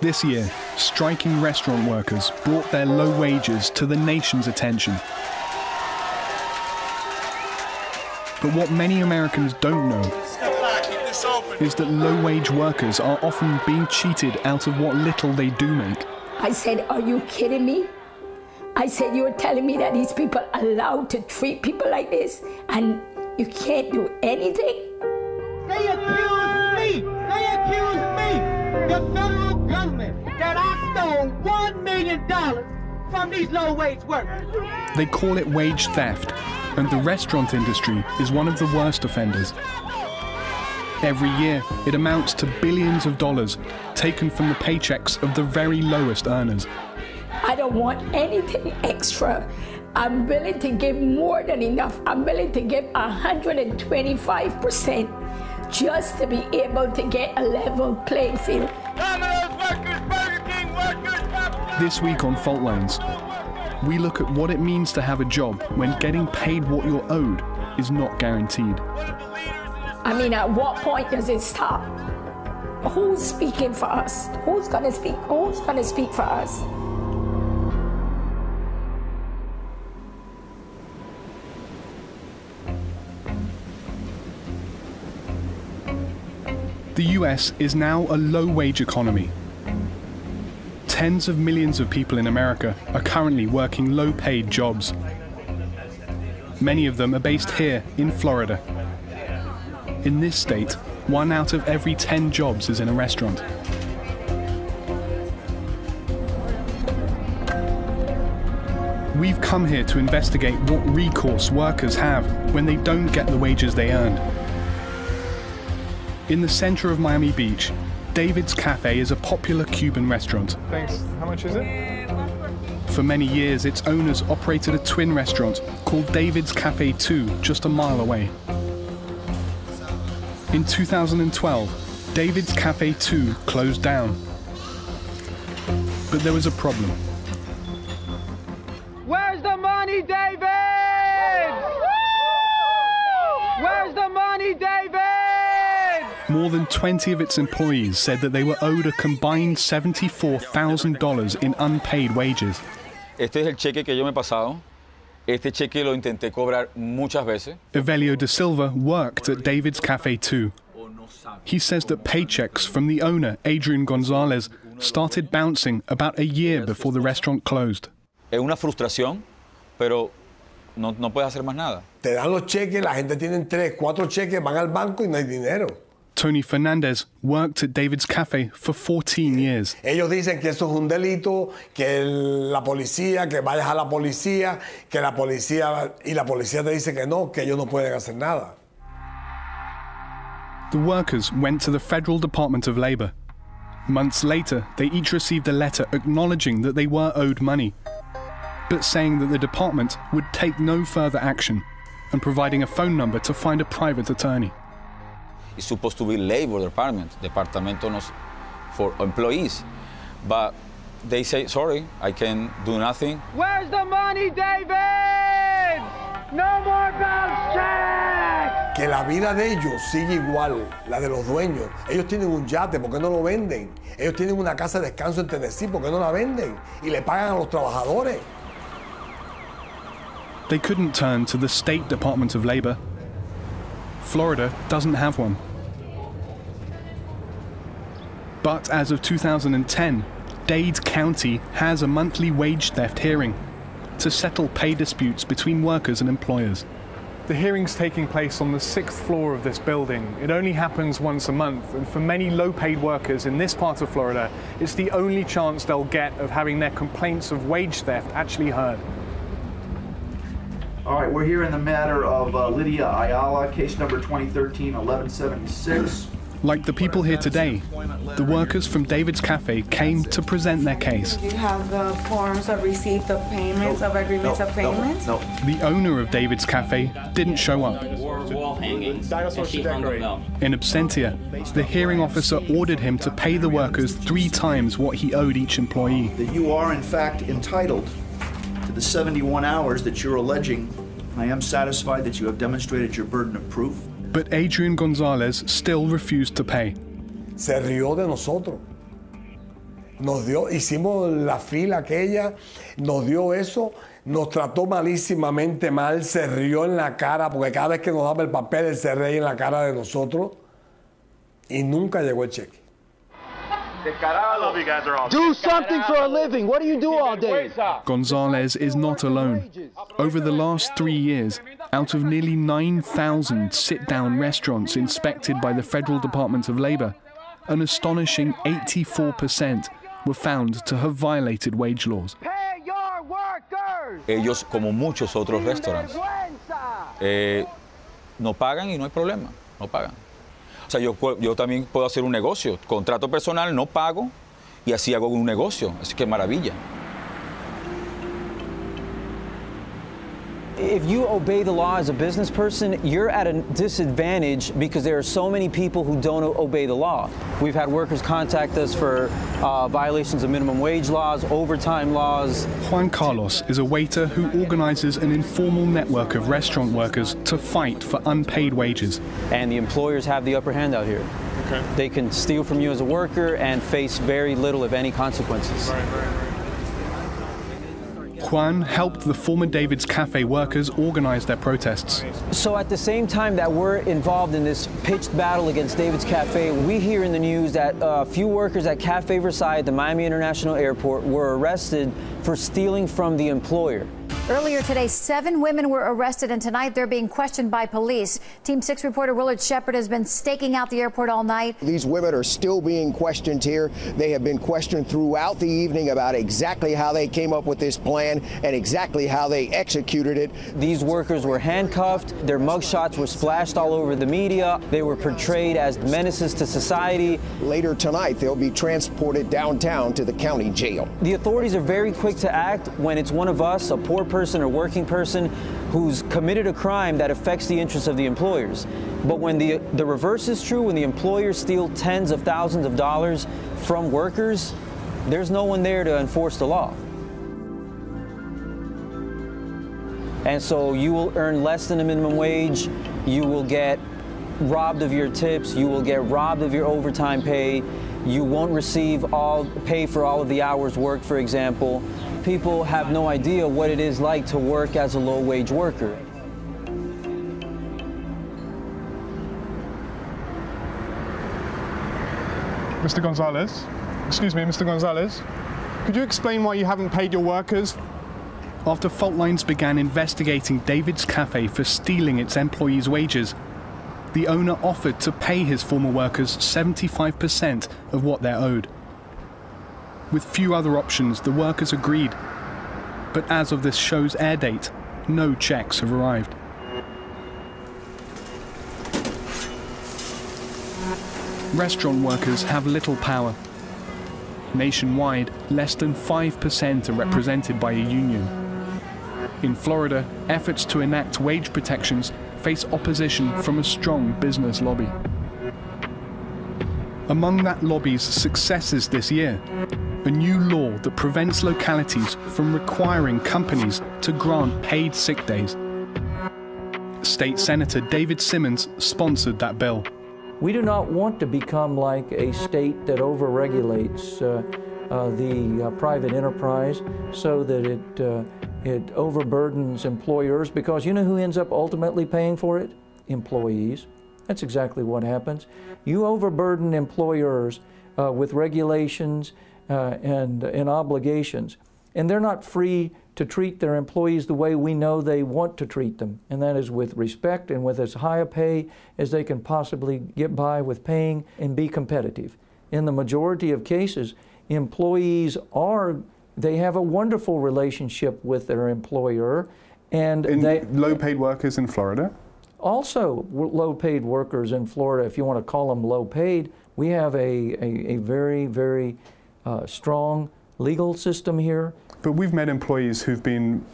This year, striking restaurant workers brought their low wages to the nation's attention. But what many Americans don't know is that low-wage workers are often being cheated out of what little they do make. I said, are you kidding me? I said, you're telling me that these people are allowed to treat people like this and you can't do anything? They accuse me, the federal government, that I stole $1 million from these low-wage workers. They call it wage theft, and the restaurant industry is one of the worst offenders. Every year, it amounts to billions of dollars taken from the paychecks of the very lowest earners. I don't want anything extra. I'm willing to give more than enough. I'm willing to give 125% just to be able to get a level playing field. This week on Fault Lines, we look at what it means to have a job when getting paid what you're owed is not guaranteed. I mean, at what point does it stop? Who's speaking for us? Who's gonna speak? Who's gonna speak for us? The US is now a low-wage economy. Tens of millions of people in America are currently working low-paid jobs. Many of them are based here in Florida. In this state, 1 out of every 10 jobs is in a restaurant. We've come here to investigate what recourse workers have when they don't get the wages they earned. In the center of Miami Beach, David's Cafe is a popular Cuban restaurant. Thanks. How much is it? For many years, its owners operated a twin restaurant called David's Cafe 2 just a mile away. In 2012, David's Cafe 2 closed down. But there was a problem. Where's the money, David? Where's the money, David? More than 20 of its employees said that they were owed a combined $74,000 in unpaid wages. Este es el cheque que yo me he pasado. Este cheque lo intenté cobrar muchas veces. Evelio da Silva worked at David's Cafe 2. He says that paychecks from the owner, Adrian Gonzalez, started bouncing about a year before the restaurant closed. Es una frustración, pero no puedes hacer más nada. Te dan los cheques, la gente tiene 3, 4 cheques, van al banco y no hay dinero. Tony Fernandez worked at David's Cafe for 14 years. Ellos dicen que eso es un delito, que la policía, que vayas a la policía, que la policía, y la policía te dice que no, que ellos no pueden hacer nada. The workers went to the Federal Department of Labor. Months later, they each received a letter acknowledging that they were owed money, but saying that the department would take no further action and providing a phone number to find a private attorney. It's supposed to be labor department, departamentos for employees. But they say, sorry, I can do nothing. Where's the money, David? No more bounce checks! Que la vida de ellos sigue igual, la de los dueños. Ellos tienen un yate, ¿por qué no lo venden? Ellos tienen una casa de descanso en Tennessee, ¿por qué no la venden? Y le pagan a los trabajadores. They couldn't turn to the State Department of Labor. Florida doesn't have one. But as of 2010, Dade County has a monthly wage theft hearing to settle pay disputes between workers and employers. The hearing's taking place on the 6th floor of this building. It only happens once a month, and for many low-paid workers in this part of Florida, it's the only chance they'll get of having their complaints of wage theft actually heard. All right, we're here in the matter of Lydia Ayala, case number 2013-1176. Like the people here today, the workers from David's Cafe came to present their case. Do you have the forms of receipt of payments, of agreements of payments? No. The owner of David's Cafe didn't show up. Wall hangings, and she hung them up. In absentia, the hearing officer ordered him to pay the workers 3 times what he owed each employee. That you are, in fact, entitled to the 71 hours that you're alleging. I am satisfied that you have demonstrated your burden of proof. But Adrian Gonzalez still refused to pay. Se rió de nosotros. Nos dio, hicimos la fila aquella, nos dio eso, nos trató malísimamente mal, se rió en la cara, porque cada vez que nos daba el papel, él se reía en la cara de nosotros, y nunca llegó el cheque. Do something for a living. What do you do all day? Gonzalez is not alone. Over the last 3 years, out of nearly 9,000 sit-down restaurants inspected by the Federal Department of Labor, an astonishing 84% were found to have violated wage laws. Pay your workers. Ellos, como muchos otros restaurantes, no pagan y no hay problema, no pagan. O sea, yo también puedo hacer un negocio, contrato personal, no pago y así hago un negocio. Así que maravilla. If you obey the law as a business person, you're at a disadvantage because there are so many people who don't obey the law. We've had workers contact us for violations of minimum wage laws, overtime laws. Juan Carlos is a waiter who organizes an informal network of restaurant workers to fight for unpaid wages. And the employers have the upper hand out here. Okay. They can steal from you as a worker and face very little, if any, consequences. Right. Juan helped the former David's Cafe workers organize their protests. So at the same time that we're involved in this pitched battle against David's Cafe, we hear in the news that a few workers at Cafe Versailles at the Miami International Airport were arrested for stealing from the employer. Earlier today, 7 women were arrested, and tonight they're being questioned by police. Team 6 reporter Willard Shepard has been staking out the airport all night. These women are still being questioned here. They have been questioned throughout the evening about exactly how they came up with this plan and exactly how they executed it. These workers were handcuffed. Their mugshots were splashed all over the media. They were portrayed as menaces to society. Later tonight, they'll be transported downtown to the county jail. The authorities are very quick to act when it's one of us, a poor person or working person, who's committed a crime that affects the interests of the employers. But when the reverse is true, when the employers steal tens of thousands of dollars from workers, there's no one there to enforce the law. And so you will earn less than a minimum wage, you will get robbed of your tips, you will get robbed of your overtime pay, you won't receive pay for all of the hours worked, for example. People have no idea what it is like to work as a low-wage worker. Mr. Gonzalez, excuse me, Mr. Gonzalez, could you explain why you haven't paid your workers? After fault lines began investigating David's Cafe for stealing its employees' wages, the owner offered to pay his former workers 75% of what they're owed. With few other options, the workers agreed. But as of this show's air date, no checks have arrived. Restaurant workers have little power. Nationwide, less than 5% are represented by a union. In Florida, efforts to enact wage protections face opposition from a strong business lobby. Among that lobby's successes this year, a new law that prevents localities from requiring companies to grant paid sick days. State Senator David Simmons sponsored that bill. We do not want to become like a state that overregulates the private enterprise so that it overburdens employers, because you know who ends up ultimately paying for it? Employees. That's exactly what happens. You overburden employers with regulations and obligations, and they're not free to treat their employees the way we know they want to treat them, and that is with respect and with as high a pay as they can possibly get by with paying and be competitive. In the majority of cases, employees they have a wonderful relationship with their employer, and low-paid workers in Florida? Also, low-paid workers in Florida, if you want to call them low-paid, we have a very, very strong legal system here. But we've met employees who've been,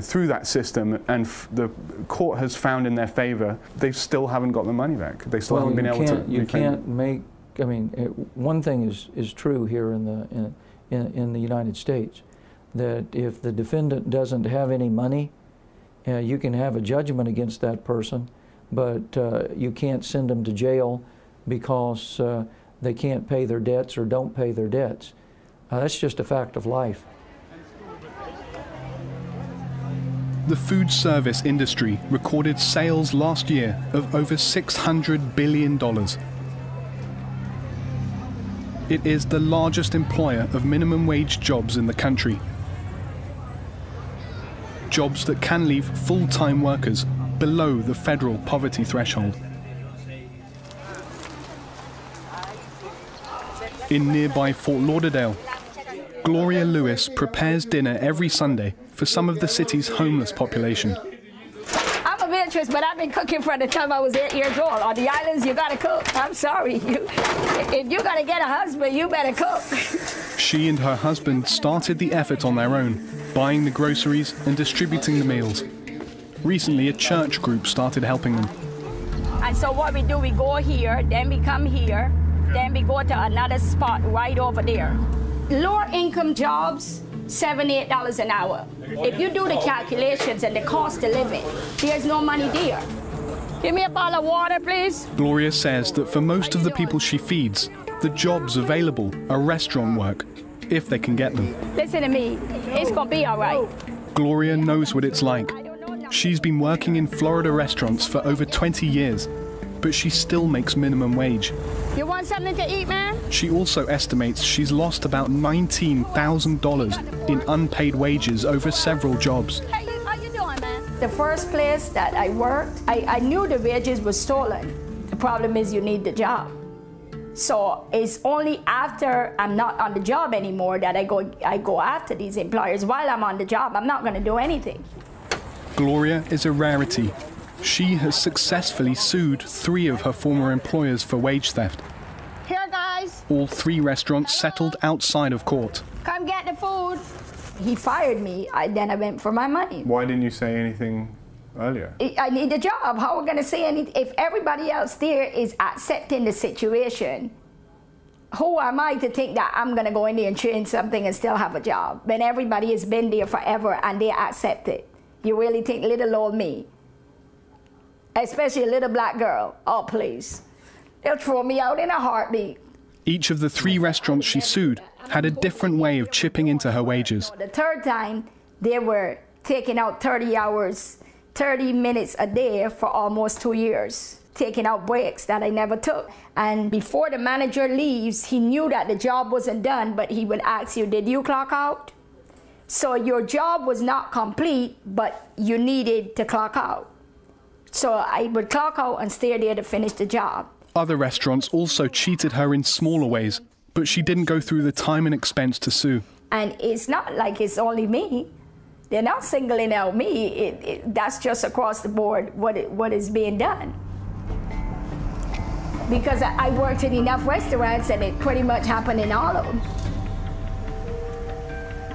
through that system, and the court has found in their favor, they still haven't got the money back. They still haven't been able to. You can't make. I mean, one thing is true here in the United States, that if the defendant doesn't have any money, you can have a judgment against that person, but you can't send them to jail because they can't pay their debts or don't pay their debts. That's just a fact of life. The food service industry recorded sales last year of over $600 billion. It is the largest employer of minimum wage jobs in the country. Jobs that can leave full-time workers below the federal poverty threshold. In nearby Fort Lauderdale, Gloria Lewis prepares dinner every Sunday for some of the city's homeless population. I'm a waitress, but I've been cooking from the time I was 8 years old. On the islands, you gotta cook. I'm sorry. If you're gonna get a husband, you better cook. She and her husband started the effort on their own, buying the groceries and distributing the meals. Recently, a church group started helping them. And so what we do, we go here, then we come here, then we go to another spot right over there. Lower income jobs, $7, $8 an hour. If you do the calculations and the cost of living, there's no money there. Give me a bottle of water, please. Gloria says that for most of the people she feeds, the jobs available are restaurant work, if they can get them. Listen to me, it's gonna be all right. Gloria knows what it's like. She's been working in Florida restaurants for over 20 years, but she still makes minimum wage. You want something to eat, man? She also estimates she's lost about $19,000 in unpaid wages over several jobs. Hey, how you doing, man? The first place that I worked, I knew the wages were stolen. The problem is you need the job. So it's only after I'm not on the job anymore that I go after these employers. While I'm on the job, I'm not going to do anything. Gloria is a rarity. She has successfully sued 3 of her former employers for wage theft. Here, guys. All 3 restaurants settled outside of court. Come get the food. He fired me. Then I went for my money. Why didn't you say anything earlier? I need a job. How are we going to say anything? If everybody else there is accepting the situation, who am I to think that I'm going to go in there and change something and still have a job when everybody has been there forever and they accept it? You really think little old me? Especially a little black girl. Oh, please. They'll throw me out in a heartbeat. Each of the 3 restaurants she sued had a different way of chipping into her wages. The third time, they were taking out 30 hours, 30 minutes a day for almost 2 years, taking out breaks that I never took. And before the manager leaves, he knew that the job wasn't done, but he would ask you, did you clock out? So your job was not complete, but you needed to clock out. So I would clock out and stay there to finish the job. Other restaurants also cheated her in smaller ways, but she didn't go through the time and expense to sue. And it's not like it's only me. They're not singling out me. That's just across the board what is being done. Because I worked in enough restaurants and it pretty much happened in all of them.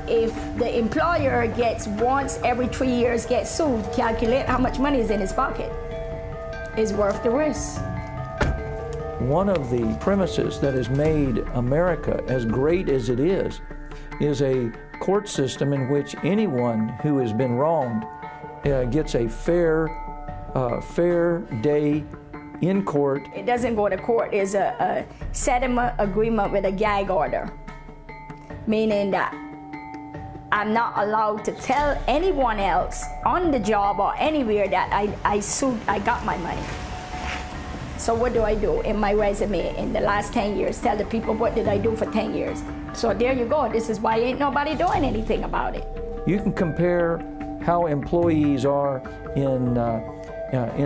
If the employer gets once every 3 years gets sued, calculate how much money is in his pocket. It's worth the risk. One of the premises that has made America as great as it is a court system in which anyone who has been wronged gets a fair day in court. It doesn't go to court. There's a settlement agreement with a gag order, meaning that I'm not allowed to tell anyone else on the job or anywhere that I sued, I got my money. So what do I do in my resume in the last 10 years? Tell the people what did I do for 10 years. So there you go. This is why ain't nobody doing anything about it. You can compare how employees are in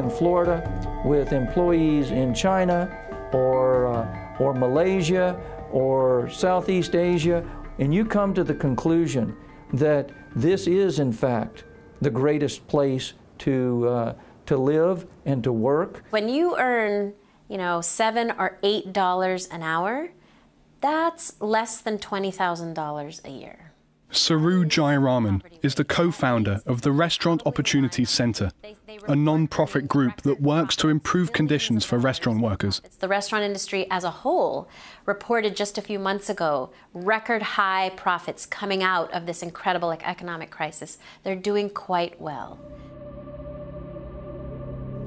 Florida with employees in China or Malaysia or Southeast Asia, and you come to the conclusion that this is, in fact, the greatest place to live and to work. When you earn, $7 or $8 an hour, that's less than $20,000 a year. Saru Jayaraman is the co-founder of the Restaurant Opportunities Center, a non-profit group that works to improve conditions for restaurant workers. The restaurant industry as a whole reported just a few months ago record high profits coming out of this incredible economic crisis. They're doing quite well.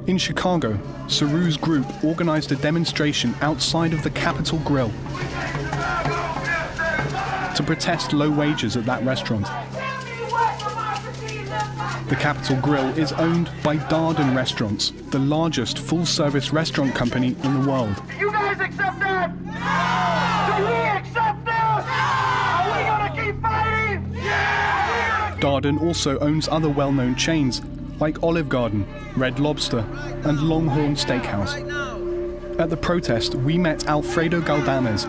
In Chicago, Saru's group organized a demonstration outside of the Capitol Grill. to protest low wages at that restaurant. The Capitol Grill is owned by Darden Restaurants, the largest full-service restaurant company in the world. Do you guys accept that? Do we accept this? Are we gonna keep fighting? Yeah! Darden also owns other well-known chains like Olive Garden, Red Lobster, and Longhorn Steakhouse. At the protest, we met Alfredo Galdames,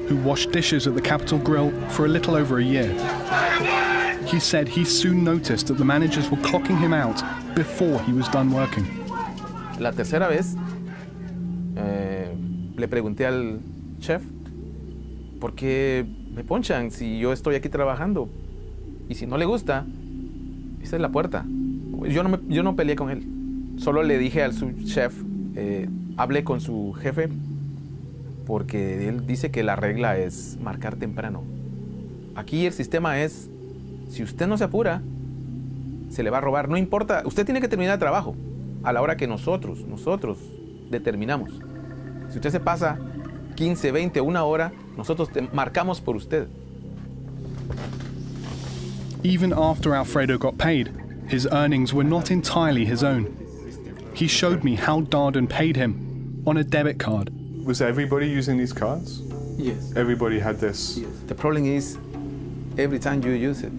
who washed dishes at the Capitol Grill for a little over a year. He said he soon noticed that the managers were clocking him out before he was done working. La tercera vez, le pregunté al chef, ¿por qué me ponchan si yo estoy aquí trabajando? Y si no le gusta, esa es la puerta. Yo no peleé con él. Solo le dije al subchef, hablé con su jefe, porque él dice que la regla es marcar temprano. Aquí el sistema es, si usted no se apura, se le va a robar. No importa, usted tiene que terminar el trabajo a la hora que nosotros determinamos. Si usted se pasa 15, 20, una hora, nosotros marcamos por usted. Even after Alfredo got paid, his earnings were not entirely his own. He showed me how Darden paid him on a debit card. Was everybody using these cards? Yes. Everybody had this? Yes. The problem is, every time you use it,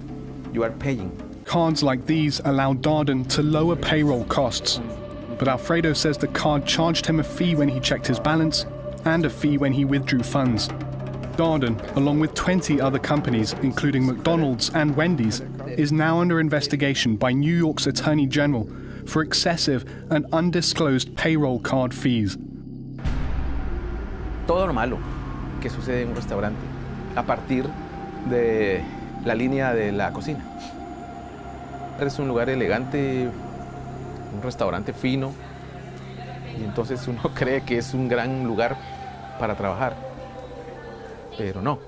you are paying. Cards like these allow Darden to lower payroll costs. But Alfredo says the card charged him a fee when he checked his balance and a fee when he withdrew funds. Darden, along with 20 other companies, including McDonald's and Wendy's, is now under investigation by New York's Attorney General for excessive and undisclosed payroll card fees. Todo lo malo que sucede en un restaurante a partir de la línea de la cocina. Es un lugar elegante, un restaurante fino, y entonces uno cree que es un gran lugar para trabajar, pero no.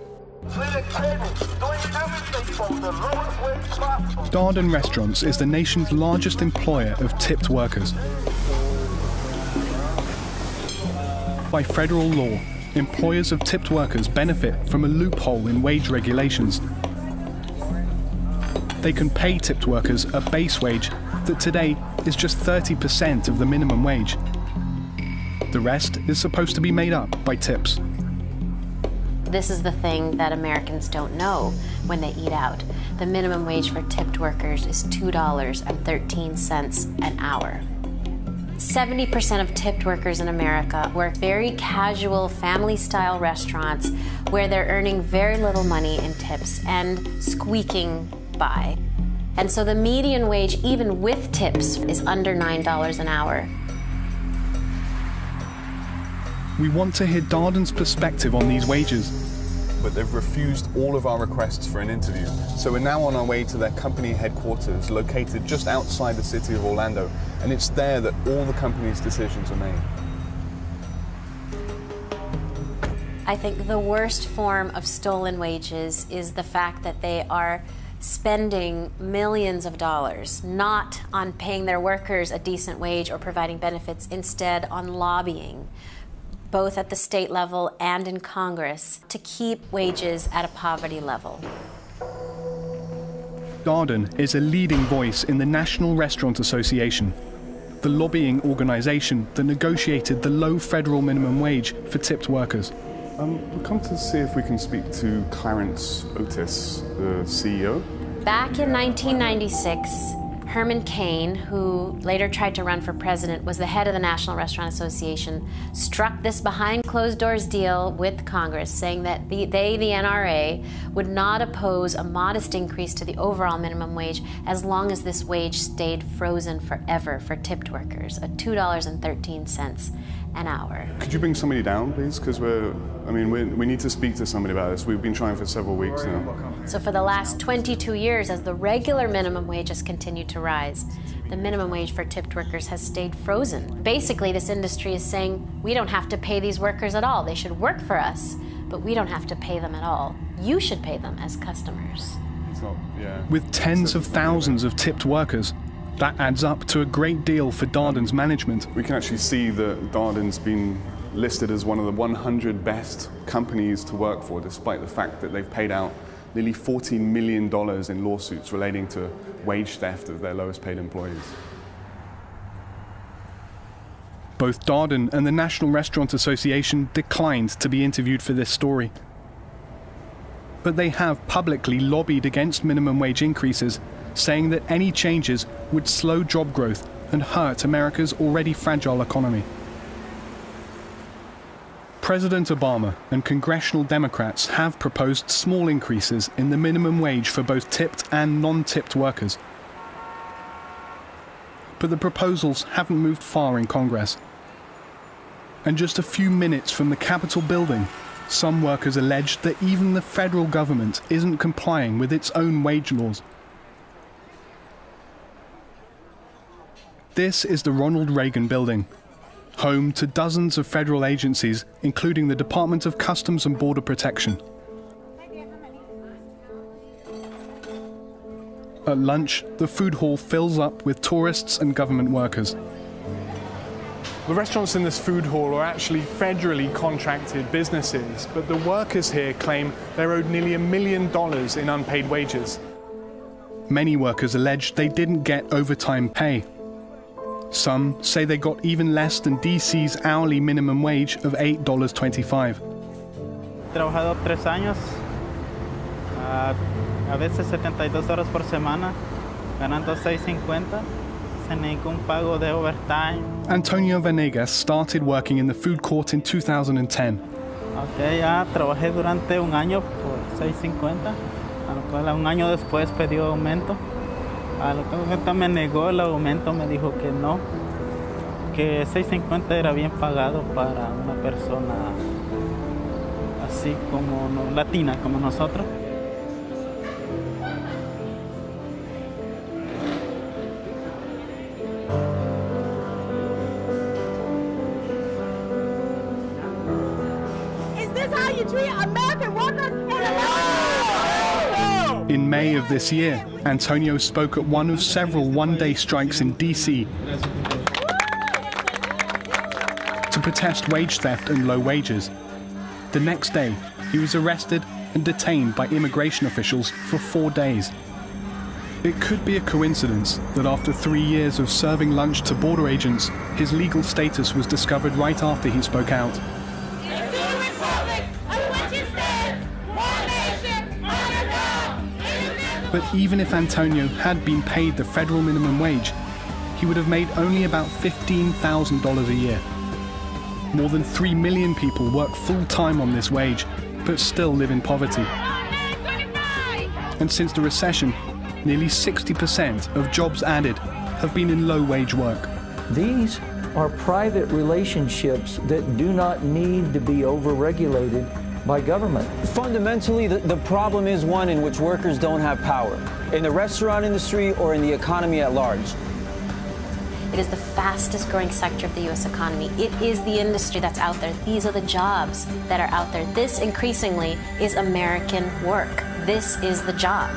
Darden Restaurants is the nation's largest employer of tipped workers. By federal law, employers of tipped workers benefit from a loophole in wage regulations. They can pay tipped workers a base wage that today is just 30% of the minimum wage. The rest is supposed to be made up by tips. This is the thing that Americans don't know when they eat out. The minimum wage for tipped workers is $2.13 an hour. 70% of tipped workers in America work very casual, family-style restaurants where they're earning very little money in tips and squeaking by. And so the median wage, even with tips, is under $9 an hour. We want to hear Darden's perspective on these wages. But they've refused all of our requests for an interview. So we're now on our way to their company headquarters, located just outside the city of Orlando, and it's there that all the company's decisions are made. I think the worst form of stolen wages is the fact that they are spending millions of dollars, not on paying their workers a decent wage or providing benefits, instead on lobbying, both at the state level and in Congress, to keep wages at a poverty level. Darden is a leading voice in the National Restaurant Association, the lobbying organization that negotiated the low federal minimum wage for tipped workers. We've come to see if we can speak to Clarence Otis, the CEO. Back in 1996, Herman Cain, who later tried to run for president, was the head of the National Restaurant Association, struck this behind closed doors deal with Congress, saying that the NRA, would not oppose a modest increase to the overall minimum wage as long as this wage stayed frozen forever for tipped workers, at $2.13 an hour. Could you bring somebody down, please? Because we need to speak to somebody about this. We've been trying for several weeks now. So for the last 22 years, as the regular minimum wage has continued to rise, the minimum wage for tipped workers has stayed frozen. Basically, this industry is saying, we don't have to pay these workers at all. They should work for us, but we don't have to pay them at all. You should pay them as customers. With tens of thousands of tipped workers, That adds up to a great deal for Darden's management. We can actually see that Darden's been listed as one of the 100 best companies to work for, despite the fact that they've paid out nearly $14 million in lawsuits relating to wage theft of their lowest paid employees. Both Darden and the National Restaurant Association declined to be interviewed for this story. But they have publicly lobbied against minimum wage increases, saying that any changes would slow job growth and hurt America's already fragile economy. President Obama and congressional Democrats have proposed small increases in the minimum wage for both tipped and non-tipped workers. But the proposals haven't moved far in Congress. And just a few minutes from the Capitol building, some workers alleged that even the federal government isn't complying with its own wage laws. This is the Ronald Reagan building, home to dozens of federal agencies, including the Department of Customs and Border Protection. At lunch, the food hall fills up with tourists and government workers. The restaurants in this food hall are actually federally contracted businesses, but the workers here claim they're owed nearly $1 million in unpaid wages. Many workers allege they didn't get overtime pay. Some say they got even less than DC's hourly minimum wage of $8.25. Trabajado 3 años, a veces 72 horas por semana, ganando $6.50, sin ningún pago de overtime. Antonio Venegas started working in the food court in 2010. Okay, ya trabajé durante un año por $6.50, a lo cual un año después pedí aumento. A lo que me negó el aumento, me dijo que no, que $6.50 era bien pagado para una persona así como latina como nosotros. Is this how you treat American workers? In May of this year, Antonio spoke at one of several one-day strikes in DC to protest wage theft and low wages. The next day, he was arrested and detained by immigration officials for 4 days. It could be a coincidence that after 3 years of serving lunch to border agents, his legal status was discovered right after he spoke out. But even if Antonio had been paid the federal minimum wage, he would have made only about $15,000 a year. More than 3 million people work full-time on this wage, but still live in poverty. And since the recession, nearly 60% of jobs added have been in low-wage work. These are private relationships that do not need to be over-regulated by government. Fundamentally, the problem is one in which workers don't have power, in the restaurant industry or in the economy at large. It is the fastest growing sector of the U.S. economy. It is the industry that's out there. These are the jobs that are out there. This increasingly is American work. This is the job.